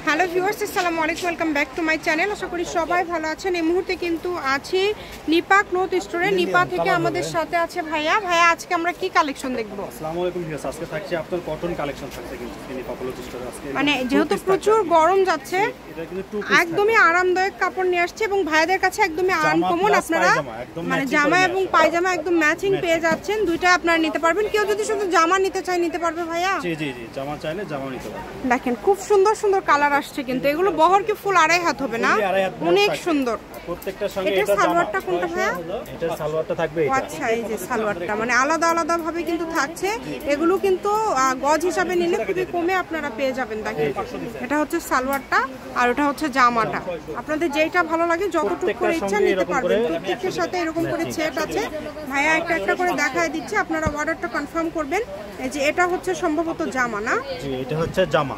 Hello viewers, আসসালামু আলাইকুম, welcome back to my channel. আশা করি সবাই ভালো আছেন। এই মুহূর্তে কিন্তু আছি নিপা ক্লথ স্টোরে। নিপা থেকে আমাদের সাথে আছে ভাইয়া। আজকে আমরা কি কালেকশন দেখবো? আসসালামু আলাইকুম ভিউয়ার্স, আজকে থাকছে আপনার কটন কালেকশন থাকছে কিন্তু নিপা ক্লথ স্টোরে। আজকে মানে যেহেতু প্রচুর গরম যাচ্ছে, একদমই আরামদায়ক কাপড় নিয়ে আসছে এবং ভাইয়াদের কাছে একদমই আনকমন আপনারা মানে জামা এবং পায়জামা একদম ম্যাচিং পেয়ে যাচ্ছেন। দুইটা আপনারা নিতে পারবেন। কেউ যদি শুধু জামা নিতে চায় নিতে পারবে ভাইয়া? জি জি জি, জামা চাইলে জামা নিতে পারবেন। দেখেন খুব সুন্দর সুন্দর কালার আসছে কিন্তু এগুলো বহর কি ফুল আড়াই হাত হবে না? অনেক সুন্দর। প্রত্যেকটার সঙ্গে এটা সালোয়ারটা কোনটা ভাইয়া? এটা সালোয়ারটা থাকবে এটা। আচ্ছা, এই যে সালোয়ারটা মানে আলাদা আলাদা ভাবে কিন্তু থাকছে। এগুলো কিন্তু গজ হিসাবে নিলে খুবই কমে আপনারা পেয়ে যাবেন। দেখেন এটা হচ্ছে সালোয়ারটা আর ওটা হচ্ছে জামাটা। আপনাদের যেটা ভালো লাগে যতটুকু করে ইচ্ছা নিতে পারবেন। প্রত্যেকটার সাথে এরকম করে সেট আছে। ভাইয়া একটা একটা করে দেখায় দিচ্ছে, আপনারা অর্ডারটা কনফার্ম করবেন। এই যে এটা হচ্ছে সম্ভবত জামা না? জি, এটা হচ্ছে জামা।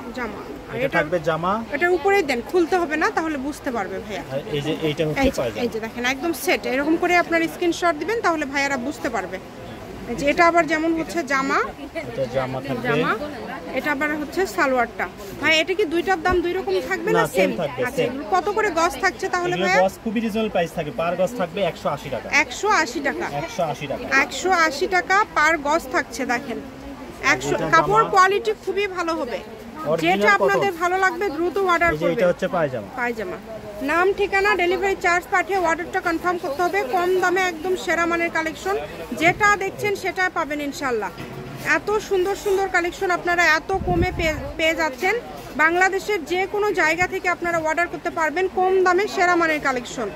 এটা থাকবে জামা। এটার উপরেই দেন, খুলতে হবে না, তাহলে বুঝতে পারবে ভাইয়া। এই যে এইটা হচ্ছে পায়জামা। এই যে দেখেন একদম সেট। এরকম করে আপনার স্ক্রিনশট দিবেন, তাহলে ভাইয়ারা বুঝতে পারবে। এই যে এটা আবার যেমন হচ্ছে জামা, এটা জামা থাকবে। জামা এটা আবার হচ্ছে সালোয়ারটা। ভাই এটা কি দুইটার দাম দুই রকম থাকবে না সেম? আচ্ছা, কত করে গজ থাকছে তাহলে ভাইয়া? গজ খুবই রিজনেবল প্রাইস থাকে। পার গজ থাকবে 180 টাকা। 180 টাকা। 180 টাকা। 180 টাকা পার গজ থাকছে। দেখেন 100 কাপড় কোয়ালিটি খুবই ভালো হবে। যেটা আপনাদের ভালো লাগবে দ্রুত অর্ডার করবেন। এটা হচ্ছে পায়জামা। পায়জামা নাম, ঠিকানা, ডেলিভারি চার্জ পাঠিয়ে অর্ডারটা কনফার্ম করতে হবে। কম দামে একদম সেরা মানের কালেকশন যেটা দেখছেন সেটা পাবেন ইনশাল্লাহ। এত সুন্দর সুন্দর কালেকশন আপনারা এত কমে পেয়ে যাচ্ছেন। বাংলাদেশের যে কোনো জায়গা থেকে আপনারা অর্ডার করতে পারবেন কম দামে সেরা মানের কালেকশন।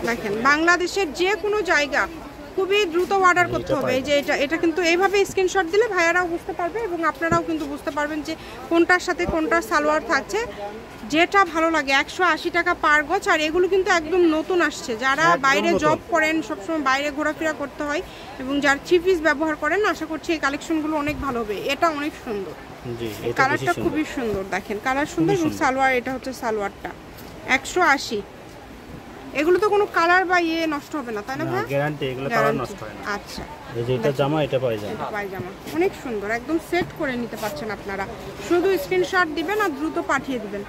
দেখেন বাংলাদেশের যে কোনো জায়গা খুবই দ্রুত অর্ডার করতে হবে। এই যে এটা কিন্তু এইভাবে স্ক্রিনশট দিলে ভাইয়ারাও বুঝতে পারবে এবং আপনারাও কিন্তু বুঝতে পারবেন যে কোনটার সাথে কোনটার সালোয়ার থাকছে। যেটা ভালো লাগে 180 টাকা পার গজ। আর এগুলো কিন্তু একদম নতুন আসছে। যারা বাইরে জব করেন, সবসময় বাইরে ঘোরাফেরা করতে হয় এবং যারা থ্রি পিস ব্যবহার করেন, আশা করছি এই কালেকশনগুলো অনেক ভালো হবে। এটা অনেক সুন্দর, কালারটা খুবই সুন্দর। দেখেন কালার সুন্দর এবং সালোয়ার, এটা হচ্ছে সালোয়ারটা 180। এগুলো তো কোনো কালার বা নষ্ট হবে না, তাই না ভাই? গ্যারান্টি, এগুলো কালার নষ্ট হয় না। আচ্ছা, এই যে এটা জামা, এটা পায়জামা। পায়জামা অনেক সুন্দর, একদম সেট করে নিতে পারছেন আপনারা। শুধু স্ক্রিনশট দিবেন আর দ্রুত পাঠিয়ে দিবেন।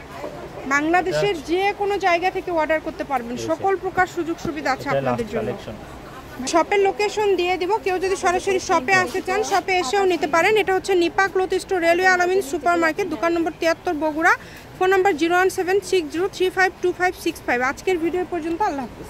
বাংলাদেশের যে কোনো জায়গা থেকে অর্ডার করতে পারবেন। সকল প্রকার সুযোগ সুবিধা আছে আপনাদের জন্য। শপের লোকেশন দিয়ে দিব। কেউ যদি সরাসরি শপে আসতে চান শপে এসেও নিতে পারেন। এটা হচ্ছে নিপা ক্লথ স্টোর, রেলওয়ে আলামিন সুপার মার্কেট, দোকান নম্বর 73, বগুড়া। Phone number 01760352565। আজকের ভিডিও পর্যন্ত। আল্লাহ হাফিজ।